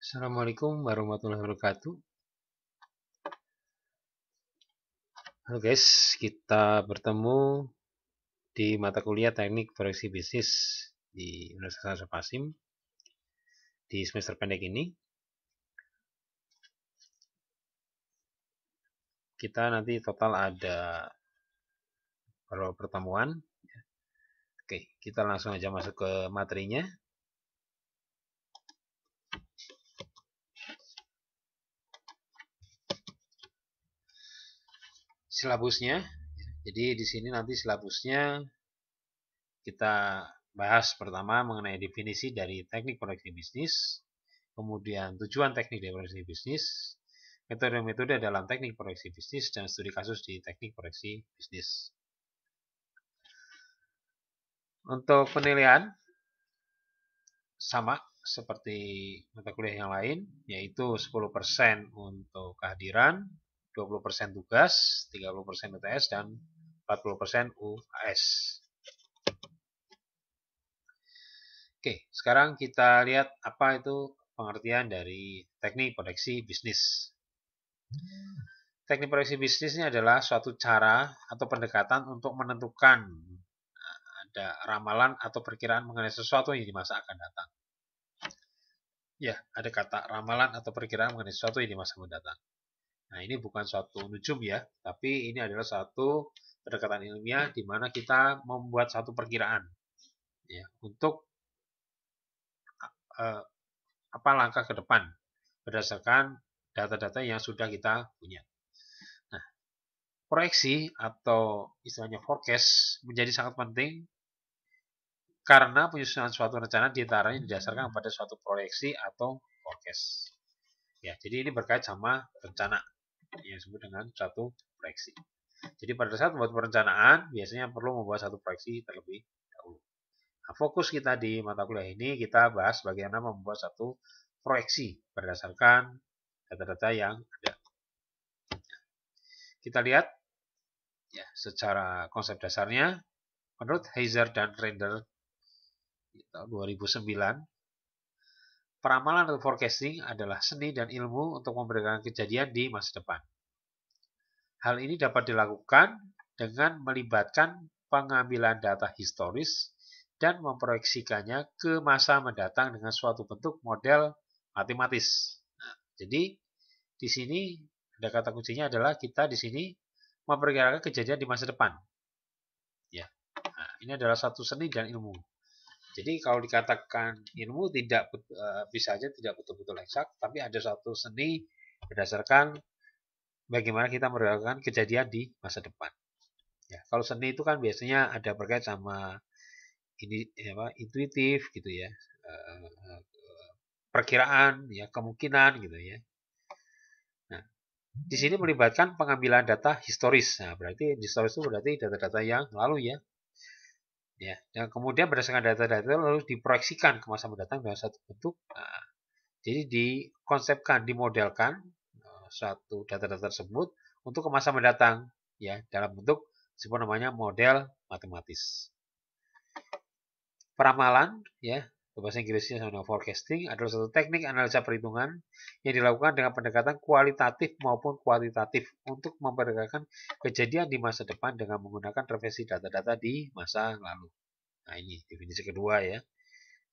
Assalamualaikum warahmatullahi wabarakatuh. Halo guys, kita bertemu di mata kuliah Teknik Proyeksi Bisnis di Universitas Hasan Pasim di semester pendek ini. Kita nanti total ada beberapa pertemuan. Oke, kita langsung aja masuk ke materinya. Silabusnya. Jadi di sini nanti silabusnya kita bahas pertama mengenai definisi dari teknik proyeksi bisnis, kemudian tujuan teknik dari proyeksi bisnis, metode-metode dalam teknik proyeksi bisnis, dan studi kasus di teknik proyeksi bisnis. Untuk penilaian sama seperti mata kuliah yang lain, yaitu 10% untuk kehadiran, 20% tugas, 30% UTS, dan 40% UAS. Oke, sekarang kita lihat apa itu pengertian dari teknik proyeksi bisnis. Teknik proyeksi bisnis ini adalah suatu cara atau pendekatan untuk menentukan ada ramalan atau perkiraan mengenai sesuatu yang di masa akan datang. Ya, ada kata ramalan atau perkiraan mengenai sesuatu yang di masa mendatang. Nah, ini bukan suatu nujum ya, tapi ini adalah satu pendekatan ilmiah di mana kita membuat satu perkiraan ya untuk apa langkah ke depan berdasarkan data-data yang sudah kita punya. Nah, proyeksi atau istilahnya forecast menjadi sangat penting karena penyusunan suatu rencana diantaranya didasarkan pada suatu proyeksi atau forecast. Ya, jadi ini berkait sama rencana yang disebut dengan suatu proyeksi. Jadi pada saat membuat perencanaan, biasanya perlu membuat satu proyeksi terlebih dahulu. Nah, fokus kita di mata kuliah ini, kita bahas bagaimana membuat satu proyeksi berdasarkan data-data yang ada. Kita lihat ya secara konsep dasarnya, menurut Heiser dan Render di tahun 2009, peramalan atau forecasting adalah seni dan ilmu untuk memperkirakan kejadian di masa depan. Hal ini dapat dilakukan dengan melibatkan pengambilan data historis dan memproyeksikannya ke masa mendatang dengan suatu bentuk model matematis. Nah, jadi di sini ada kata kuncinya adalah kita di sini memperkirakan kejadian di masa depan. Ya, nah, ini adalah satu seni dan ilmu. Jadi kalau dikatakan ilmu tidak bisa saja tidak betul-betul eksak, tapi ada satu seni berdasarkan bagaimana kita memperkirakan kejadian di masa depan. Ya, kalau seni itu kan biasanya ada berkait sama ini intuitif gitu ya, perkiraan ya, kemungkinan gitu ya. Nah, di sini melibatkan pengambilan data historis. Nah, berarti historis itu berarti data-data yang lalu ya. Ya, dan kemudian berdasarkan data-data lalu diproyeksikan ke masa mendatang dalam satu bentuk. Nah, jadi dikonsepkan, dimodelkan suatu data-data tersebut untuk ke masa mendatang ya dalam bentuk disebut namanya model matematis. Peramalan ya, bahasa Inggrisnya sama dengan forecasting adalah satu teknik analisa perhitungan yang dilakukan dengan pendekatan kualitatif maupun kuantitatif untuk memperkirakan kejadian di masa depan dengan menggunakan referensi data-data di masa lalu. Nah, ini definisi kedua ya.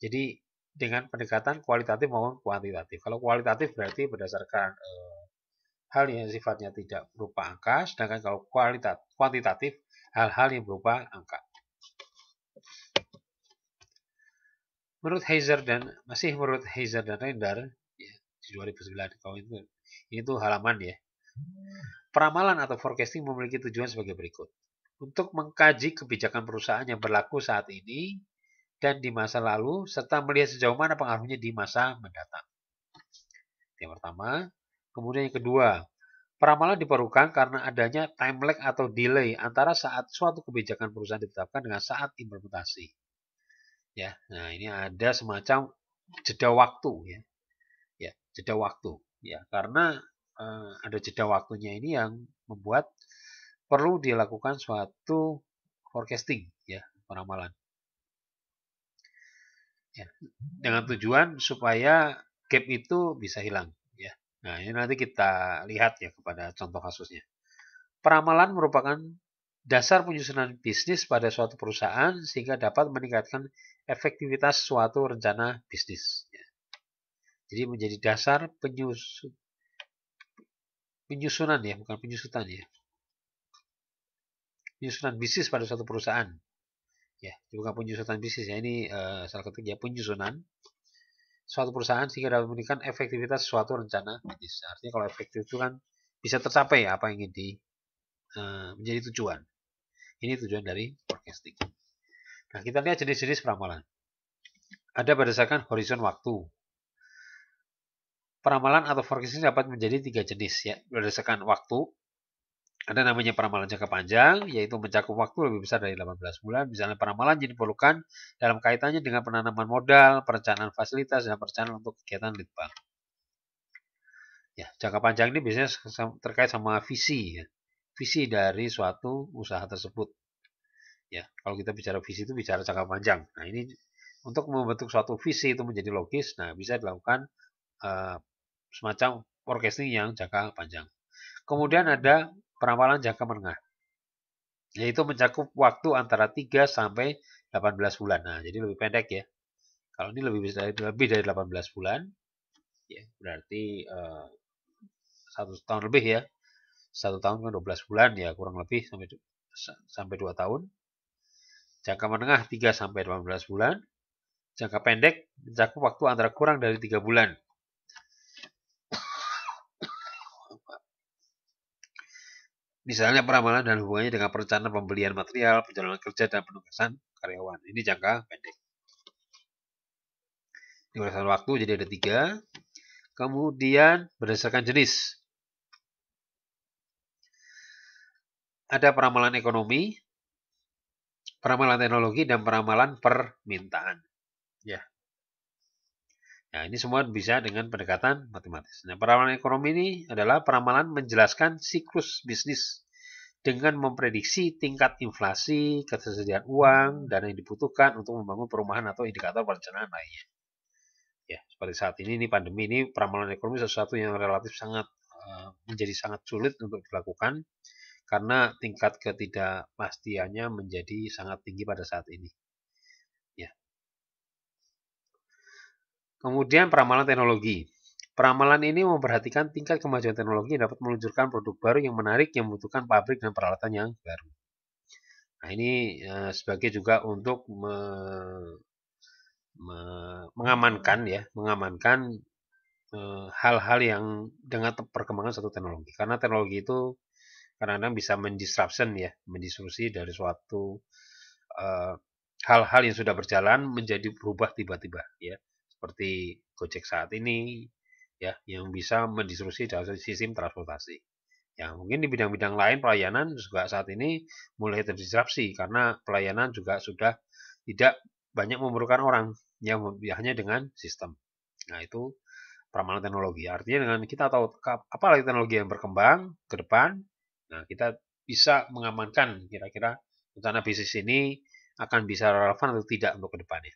Jadi dengan pendekatan kualitatif maupun kuantitatif. Kalau kualitatif berarti berdasarkan hal yang sifatnya tidak berupa angka, sedangkan kalau kuantitatif hal-hal yang berupa angka. Menurut Heiser dan Render ya, di 2009 kalau ini tuh halaman ya. Peramalan atau forecasting memiliki tujuan sebagai berikut. Untuk mengkaji kebijakan perusahaan yang berlaku saat ini dan di masa lalu serta melihat sejauh mana pengaruhnya di masa mendatang. Yang pertama, kemudian yang kedua, peramalan diperlukan karena adanya time lag atau delay antara saat suatu kebijakan perusahaan ditetapkan dengan saat implementasi. Ya, nah ini ada semacam jeda waktu ya. Ya, jeda waktu ya karena ada jeda waktunya ini yang membuat perlu dilakukan suatu forecasting ya, peramalan. Ya, dengan tujuan supaya gap itu bisa hilang ya. Nah, ini nanti kita lihat ya kepada contoh kasusnya. Peramalan merupakan dasar penyusunan bisnis pada suatu perusahaan sehingga dapat meningkatkan efektivitas suatu rencana bisnis. Ya. Jadi menjadi dasar penyusunan ya, bukan penyusutan ya. Penyusunan bisnis pada suatu perusahaan. Ya, bukan penyusutan bisnis ya. Ini salah ketik ya, penyusunan suatu perusahaan sehingga dapat meningkatkan efektivitas suatu rencana bisnis. Artinya kalau efektif itu kan bisa tercapai ya, apa yang ingin menjadi tujuan. Ini tujuan dari forecasting. Nah, kita lihat jenis-jenis peramalan. Ada berdasarkan horizon waktu. Peramalan atau forecasting dapat menjadi 3 jenis ya, berdasarkan waktu. Ada namanya peramalan jangka panjang, yaitu mencakup waktu lebih besar dari 18 bulan. Misalnya peramalan yang diperlukan dalam kaitannya dengan penanaman modal, perencanaan fasilitas, dan perencanaan untuk kegiatan lead bank. Ya, jangka panjang ini biasanya terkait sama visi, ya. Visi dari suatu usaha tersebut. Ya, kalau kita bicara visi itu bicara jangka panjang. Nah, ini untuk membentuk suatu visi itu menjadi logis, nah bisa dilakukan semacam forecasting yang jangka panjang. Kemudian ada peramalan jangka menengah, yaitu mencakup waktu antara 3 sampai 18 bulan. Nah, jadi lebih pendek ya. Kalau ini lebih dari 18 bulan, ya berarti 1 tahun lebih ya. 1 tahun kan 12 bulan ya, kurang lebih sampai 2 tahun. Jangka menengah 3 sampai 18 bulan. Jangka pendek mencakup waktu antara kurang dari 3 bulan. Misalnya peramalan dan hubungannya dengan perencanaan pembelian material, penjalanan kerja, dan penugasan karyawan. Ini jangka pendek. Ini berdasarkan waktu, jadi ada 3. Kemudian berdasarkan jenis. Ada peramalan ekonomi, peramalan teknologi, dan peramalan permintaan. Ya. Nah, ini semua bisa dengan pendekatan matematis. Nah, peramalan ekonomi ini adalah peramalan menjelaskan siklus bisnis dengan memprediksi tingkat inflasi, ketersediaan uang, dana yang dibutuhkan untuk membangun perumahan atau indikator perencanaan lainnya. Ya, seperti saat ini pandemi ini peramalan ekonomi sesuatu yang relatif menjadi sangat sulit untuk dilakukan karena tingkat ketidakpastiannya menjadi sangat tinggi pada saat ini. Ya. Kemudian peramalan teknologi. Peramalan ini memperhatikan tingkat kemajuan teknologi yang dapat meluncurkan produk baru yang menarik yang membutuhkan pabrik dan peralatan yang baru. Nah, ini sebagai juga untuk mengamankan hal-hal yang dengan perkembangan satu teknologi. Karena teknologi itu kadang-kadang bisa mendisrupsi dari suatu hal-hal yang sudah berjalan menjadi berubah tiba-tiba ya. Seperti Gojek saat ini ya, yang bisa mendisrupsi dalam sistem transportasi. Ya, mungkin di bidang-bidang lain pelayanan juga saat ini mulai terdisrupsi karena pelayanan juga sudah tidak banyak memerlukan orang, yang hanya dengan sistem. Nah, itu peramalan teknologi. Artinya dengan kita tahu apa lagi teknologi yang berkembang ke depan, nah kita bisa mengamankan kira-kira rencana bisnis ini akan bisa relevan atau tidak untuk ke depannya.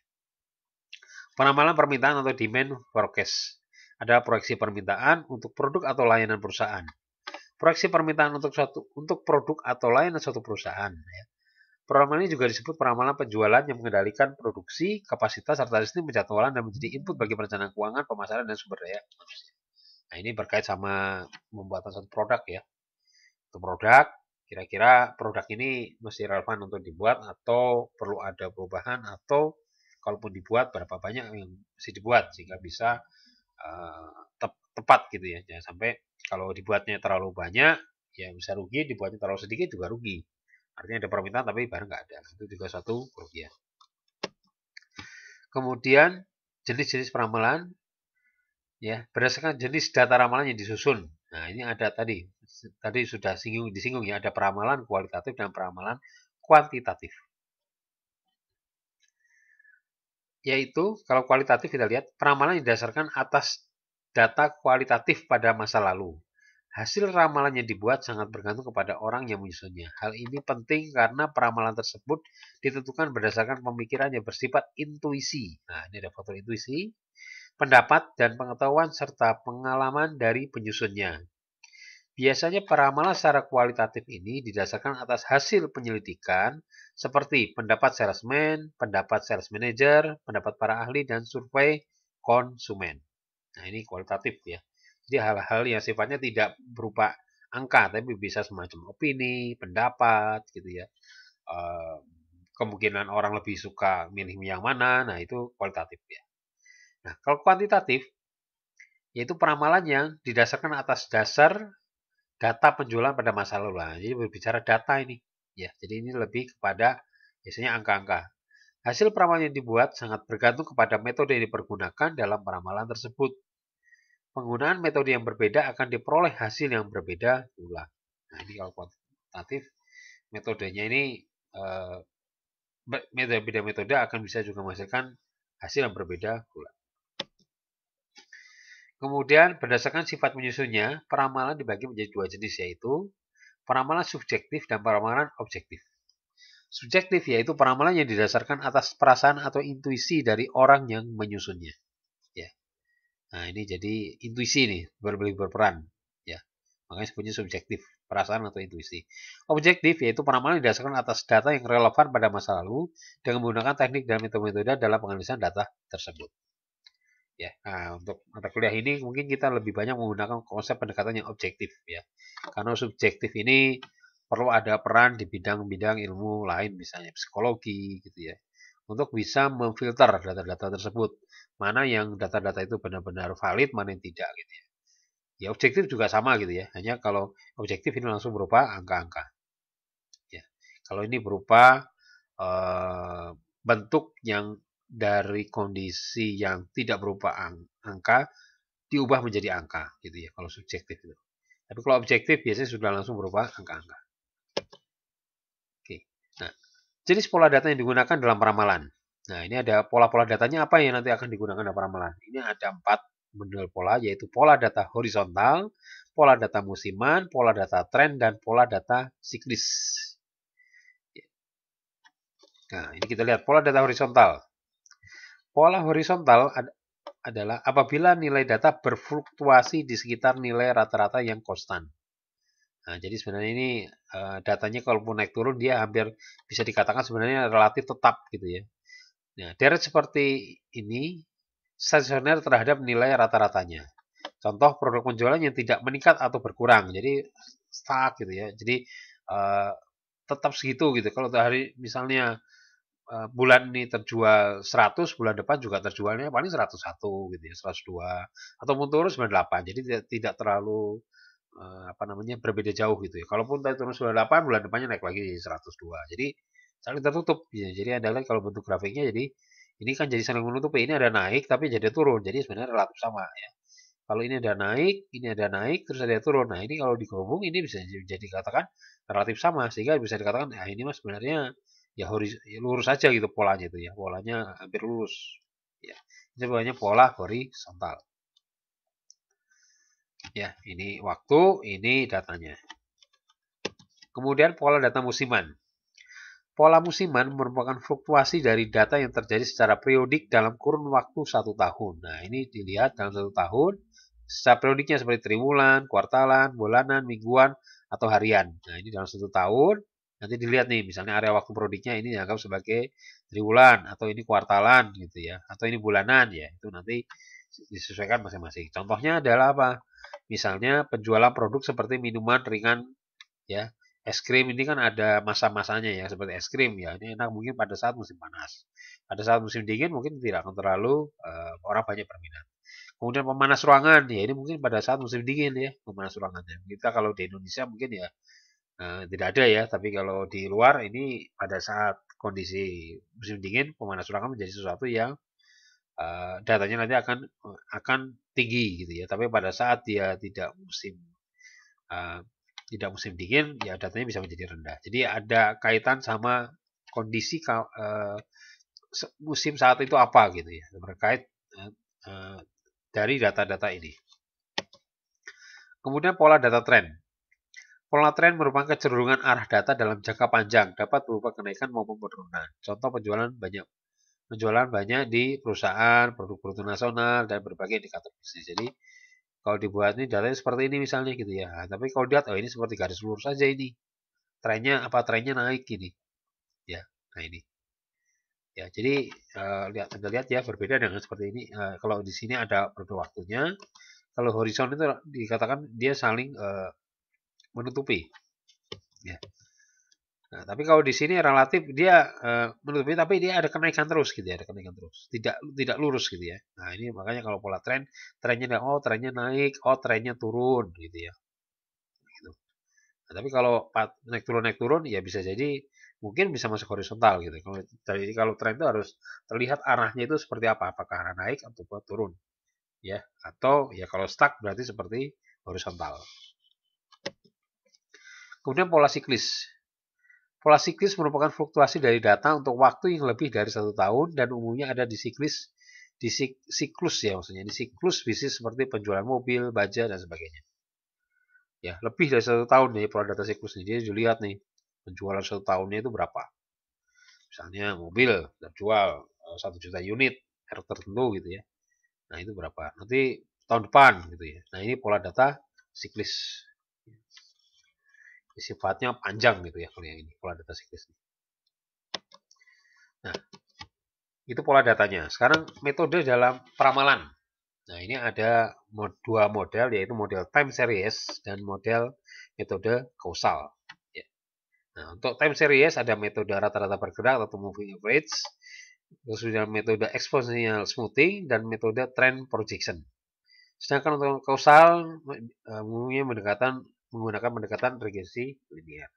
Peramalan permintaan atau demand forecast. Ada proyeksi permintaan untuk produk atau layanan perusahaan. Proyeksi permintaan untuk produk atau layanan suatu perusahaan. Ya. Peramalan ini juga disebut peramalan penjualan yang mengendalikan produksi, kapasitas, serta sistem penjadwalan dan menjadi input bagi perencanaan keuangan, pemasaran, dan sumber daya manusia. Nah, ini berkait sama pembuatan satu produk ya. Untuk produk, kira-kira produk ini masih relevan untuk dibuat atau perlu ada perubahan atau kalaupun dibuat berapa banyak yang mesti dibuat sehingga bisa tepat gitu ya. Jangan sampai kalau dibuatnya terlalu banyak ya bisa rugi, dibuatnya terlalu sedikit juga rugi. Artinya ada permintaan tapi barang nggak ada. Itu juga suatu kerugian. Kemudian jenis-jenis peramalan ya berdasarkan jenis data ramalan yang disusun. Nah, ini ada tadi sudah disinggung ya, ada peramalan kualitatif dan peramalan kuantitatif. Yaitu kalau kualitatif kita lihat peramalan didasarkan atas data kualitatif pada masa lalu. Hasil ramalan yang dibuat sangat bergantung kepada orang yang menyusunnya. Hal ini penting karena peramalan tersebut ditentukan berdasarkan pemikiran yang bersifat intuisi. Nah, ini ada faktor intuisi. pendapat dan pengetahuan serta pengalaman dari penyusunnya. Biasanya peramalan secara kualitatif ini didasarkan atas hasil penyelidikan seperti pendapat salesman, pendapat sales manager, pendapat para ahli, dan survei konsumen. Nah, ini kualitatif ya. Jadi hal-hal yang sifatnya tidak berupa angka, tapi bisa semacam opini, pendapat gitu ya. Kemungkinan orang lebih suka milih yang mana, nah itu kualitatif ya. Nah, kalau kuantitatif, yaitu peramalan yang didasarkan atas dasar data penjualan pada masa lalu. Nah, jadi berbicara data ini. Ya, jadi ini lebih kepada biasanya angka-angka. Hasil peramalan yang dibuat sangat bergantung kepada metode yang dipergunakan dalam peramalan tersebut. Penggunaan metode yang berbeda akan diperoleh hasil yang berbeda pula. Nah, ini kalau kuantitatif, metodenya ini beda metode akan bisa juga menghasilkan hasil yang berbeda pula. Kemudian berdasarkan sifat menyusunnya, peramalan dibagi menjadi dua jenis, yaitu peramalan subjektif dan peramalan objektif. Subjektif yaitu peramalan yang didasarkan atas perasaan atau intuisi dari orang yang menyusunnya. Ya. Nah, ini jadi intuisi nih, berperan. Ya. Makanya sebutnya subjektif, perasaan atau intuisi. Objektif yaitu peramalan yang didasarkan atas data yang relevan pada masa lalu dengan menggunakan teknik dan metode-metode dalam penganalisan data tersebut. Ya, nah untuk mata kuliah ini mungkin kita lebih banyak menggunakan konsep pendekatan yang objektif ya. Karena subjektif ini perlu ada peran di bidang-bidang ilmu lain, misalnya psikologi gitu ya, untuk bisa memfilter data-data tersebut, mana yang data-data itu benar-benar valid, mana yang tidak gitu ya. Ya objektif juga sama gitu ya, hanya kalau objektif ini langsung berupa angka-angka. Ya, kalau ini berupa bentuk yang dari kondisi yang tidak berupa angka diubah menjadi angka gitu ya kalau subjektif itu. Tapi kalau objektif biasanya sudah langsung berupa angka-angka. Oke. Nah, jenis pola data yang digunakan dalam peramalan. Nah, ini ada pola-pola datanya apa yang nanti akan digunakan dalam peramalan. Ini ada 4 model pola, yaitu pola data horizontal, pola data musiman, pola data tren, dan pola data siklis. Nah, ini kita lihat pola data horizontal. Pola horizontal adalah apabila nilai data berfluktuasi di sekitar nilai rata-rata yang konstan. Nah, jadi sebenarnya ini datanya kalaupun naik turun dia hampir bisa dikatakan sebenarnya relatif tetap gitu ya. Nah, deret seperti ini stasioner terhadap nilai rata-ratanya. Contoh produk penjualan yang tidak meningkat atau berkurang, jadi stuck gitu ya. Jadi tetap segitu gitu. Kalau hari misalnya bulan ini terjual 100, bulan depan juga terjualnya paling 101 gitu ya, 102 ataupun turun 98. Jadi tidak terlalu berbeda jauh gitu ya. Kalaupun tadi turun 98, bulan depannya naik lagi 102. Jadi saling tertutup ya. Jadi adalah kalau bentuk grafiknya jadi ini kan jadi saling menutupi. Ini ada naik tapi jadi turun. Jadi sebenarnya relatif sama ya. Kalau ini ada naik, terus ada turun. Nah, ini kalau digabung ini bisa jadi katakan relatif sama sehingga bisa dikatakan nah ini mas sebenarnya ya lurus saja gitu polanya itu ya. Polanya hampir lurus. Ya. Ini sebenarnya pola horizontal. Ya, ini waktu, ini datanya. Kemudian pola data musiman. Pola musiman merupakan fluktuasi dari data yang terjadi secara periodik dalam kurun waktu 1 tahun. Nah, ini dilihat dalam 1 tahun, secara periodiknya seperti triwulan, kuartalan, bulanan, mingguan, atau harian. Nah, ini dalam 1 tahun, nanti dilihat nih, misalnya area waktu periodiknya ini dianggap sebagai triwulan, atau ini kuartalan gitu ya, atau ini bulanan ya, itu nanti disesuaikan masing-masing. Contohnya adalah apa? Misalnya penjualan produk seperti minuman ringan ya, es krim ini kan ada masa-masanya ya, seperti es krim ya. Ini enak mungkin pada saat musim panas. Pada saat musim dingin mungkin tidak akan terlalu orang banyak berminat. Kemudian pemanas ruangan ya, ini mungkin pada saat musim dingin ya, pemanas ruangannya. Kita kalau di Indonesia mungkin ya tidak ada ya, tapi kalau di luar ini pada saat kondisi musim dingin pemanas ruangan menjadi sesuatu yang datanya nanti akan tinggi gitu ya. Tapi pada saat dia uh, tidak musim dingin, ya datanya bisa menjadi rendah. Jadi ada kaitan sama kondisi musim saat itu apa gitu ya, terkait dari data-data ini. Kemudian pola data tren. Pola tren merupakan kecenderungan arah data dalam jangka panjang, dapat berupa kenaikan maupun penurunan. Contoh penjualan banyak penjualan banyak di perusahaan, produk bruto nasional, dan berbagai indikator bisnis. Jadi kalau dibuat ini datanya seperti ini misalnya gitu ya. Nah, tapi kalau dilihat, oh ini seperti garis lurus saja ini. Trennya naik gini. Ya, nah ini. Ya, jadi lihat Anda lihat ya berbeda dengan seperti ini. Kalau di sini ada periode waktunya, kalau horizon itu dikatakan dia saling menutupi. Ya. Nah, tapi kalau di sini relatif dia menutupi, tapi dia ada kenaikan terus gitu ya, ada kenaikan terus. Tidak lurus gitu ya. Nah, ini makanya kalau pola trennya naik, trennya turun gitu ya. Gitu. Nah, tapi kalau naik turun ya bisa jadi mungkin bisa masuk horizontal gitu. Kalau tren itu harus terlihat arahnya itu seperti apa, apakah arah naik atau turun ya, atau ya kalau stuck berarti seperti horizontal. Kemudian pola siklis. Pola siklis merupakan fluktuasi dari data untuk waktu yang lebih dari 1 tahun dan umumnya ada di siklus ya, maksudnya di siklus bisnis seperti penjualan mobil, baja, dan sebagainya. Ya, lebih dari 1 tahun nih pola data siklus ini. Jadi dilihat nih penjualan 1 tahunnya itu berapa. Misalnya mobil terjual 1 juta unit merek tertentu gitu ya. Nah itu berapa? Nanti tahun depan gitu ya. Nah ini pola data siklis. Sifatnya panjang gitu ya kalau yang ini pola data siklis. Nah itu pola datanya. Sekarang metode dalam peramalan. Nah ini ada dua model yaitu model time series dan model metode kausal. Ya. Nah untuk time series ada metode rata-rata bergerak atau moving average. Terus ada metode exponential smoothing dan metode trend projection. Sedangkan untuk kausal umumnya menggunakan pendekatan regresi linear.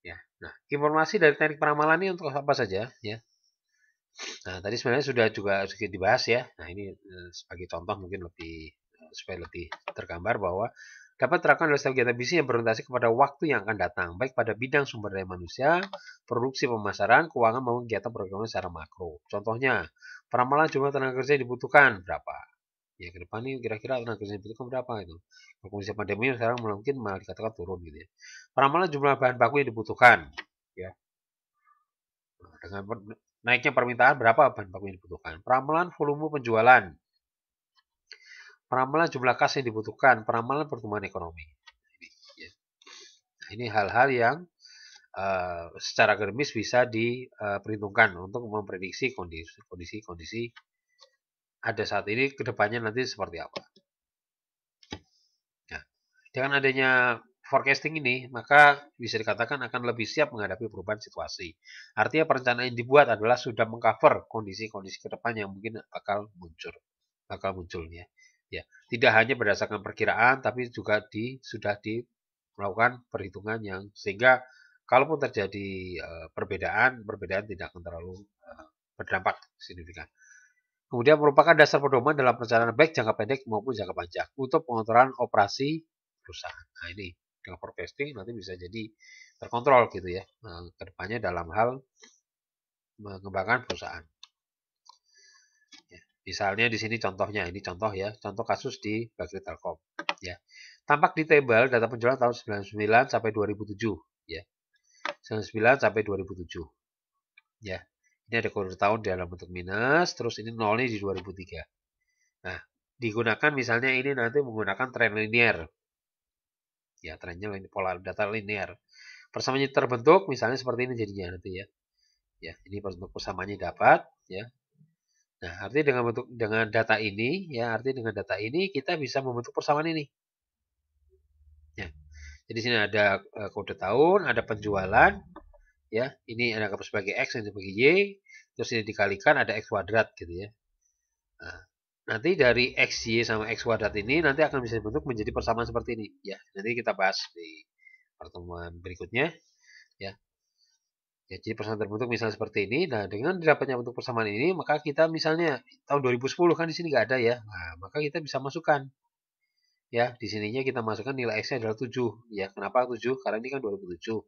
Ya. Nah, informasi dari teknik peramalan ini untuk apa saja ya? Nah, tadi sebenarnya sudah juga sedikit dibahas ya. Nah, ini sebagai contoh mungkin supaya lebih tergambar bahwa dapat terapkan dalam setiap kegiatan bisnis yang berorientasi kepada waktu yang akan datang, baik pada bidang sumber daya manusia, produksi pemasaran, keuangan maupun kegiatan perekonomian secara makro. Contohnya, peramalan jumlah tenaga kerja yang dibutuhkan berapa? Ya ke depan ini kira-kira tenaga kerja yang dibutuhkan berapa itu? Kalau kondisi pandemi sekarang mungkin malah dikatakan turun gitu ya. Peramalan jumlah bahan baku yang dibutuhkan, ya. Dengan naiknya permintaan berapa bahan baku yang dibutuhkan? Peramalan volume penjualan, peramalan jumlah kas yang dibutuhkan, peramalan pertumbuhan ekonomi. Nah, ini hal-hal yang secara akademis bisa diperhitungkan untuk memprediksi kondisi ada saat ini kedepannya nanti seperti apa. Nah, dengan adanya forecasting ini, maka bisa dikatakan akan lebih siap menghadapi perubahan situasi. Artinya perencanaan yang dibuat adalah sudah mengcover kondisi-kondisi ke depan yang mungkin bakal muncul ya. Ya, tidak hanya berdasarkan perkiraan tapi juga sudah melakukan perhitungan yang sehingga kalaupun terjadi perbedaan tidak akan terlalu berdampak signifikan. Kemudian merupakan dasar pedoman dalam perencanaan baik jangka pendek maupun jangka panjang untuk pengontrolan operasi perusahaan. Nah ini dengan forecasting nanti bisa jadi terkontrol gitu ya kedepannya dalam hal mengembangkan perusahaan. Ya, misalnya di sini contohnya, ini contoh ya, contoh kasus di Bagri Telkom. Ya, tampak di tabel data penjualan tahun 99 sampai 2007 ya. 99 sampai 2007. Ya. Ini ada kode tahun dalam bentuk minus, terus ini nolnya di 2003. Nah, digunakan misalnya ini nanti menggunakan tren linear. Ya, trennya pola data linear. Persamaannya terbentuk misalnya seperti ini jadinya nanti ya. Ya, ini bentuk persamaannya dapat ya. Nah, artinya dengan data ini ya, artinya dengan data ini kita bisa membentuk persamaan ini. Ya. Jadi sini ada kode tahun, ada penjualan ya. Ini anggap sebagai X, ini sebagai Y. Terus ini dikalikan ada X kuadrat gitu ya. Nah, nanti dari XY sama X kuadrat ini nanti akan bisa dibentuk menjadi persamaan seperti ini. Ya, nanti kita bahas di pertemuan berikutnya. Ya, jadi persamaan terbentuk misalnya seperti ini. Nah, dengan didapatnya bentuk persamaan ini, maka kita misalnya tahun 2010 kan di sini nggak ada ya. Nah, maka kita bisa masukkan. Ya, di sininya kita masukkan nilai X-nya adalah 7. Ya, kenapa 7? Karena ini kan 2007.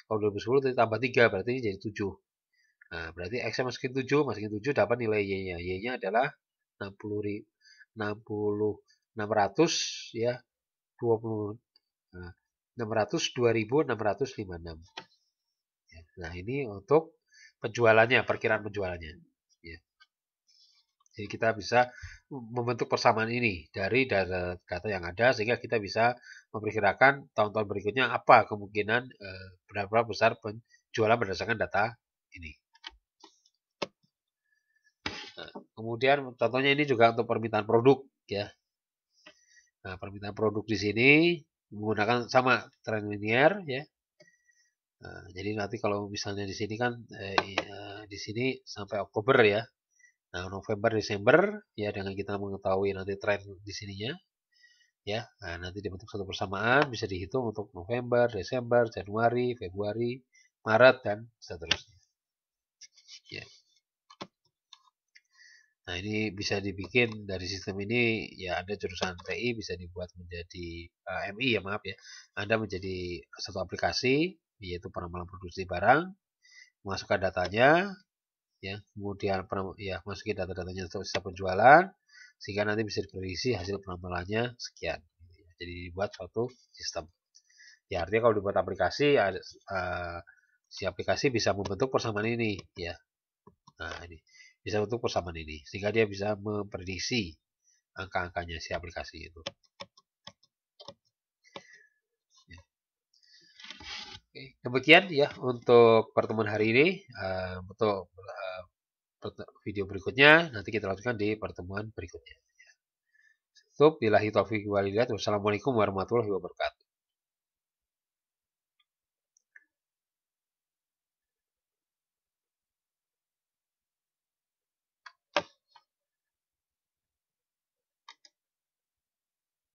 Kalau 2010 tambah 3, berarti ini jadi 7. Nah, berarti X-nya masukin 7 dapat nilai Y-nya. Y-nya adalah 600 ya 20 600 2656. Nah, ini untuk penjualannya, perkiraan penjualannya. Ya. Jadi kita bisa membentuk persamaan ini dari data yang ada sehingga kita bisa memperkirakan tahun-tahun berikutnya apa kemungkinan berapa besar penjualan berdasarkan data ini. Nah, kemudian contohnya ini juga untuk permintaan produk ya. Nah, permintaan produk di sini menggunakan sama trend linear ya. Nah, jadi nanti kalau misalnya di sini kan di sini sampai Oktober ya. Nah, November, Desember ya dengan kita mengetahui nanti tren di sininya ya. Nah, nanti dibentuk satu persamaan bisa dihitung untuk November, Desember, Januari, Februari, Maret dan seterusnya. Ya. Nah, ini bisa dibikin dari sistem ini ya ada jurusan TI bisa dibuat menjadi MI ya maaf ya. Anda menjadi satu aplikasi yaitu penamalan produksi barang, masukkan datanya ya, kemudian ya masukin data-datanya untuk sisa penjualan sehingga nanti bisa diprediksi hasil penamalannya sekian. Jadi dibuat suatu sistem. Ya artinya kalau dibuat aplikasi si aplikasi bisa membentuk persamaan ini ya. Nah, ini bisa untuk persamaan ini sehingga dia bisa memprediksi angka-angkanya si aplikasi itu. Ya. Oke, demikian ya untuk pertemuan hari ini. Untuk video berikutnya nanti kita lanjutkan di pertemuan berikutnya. Tutup, billahi taufiq walhidayah. Wassalamualaikum warahmatullahi wabarakatuh.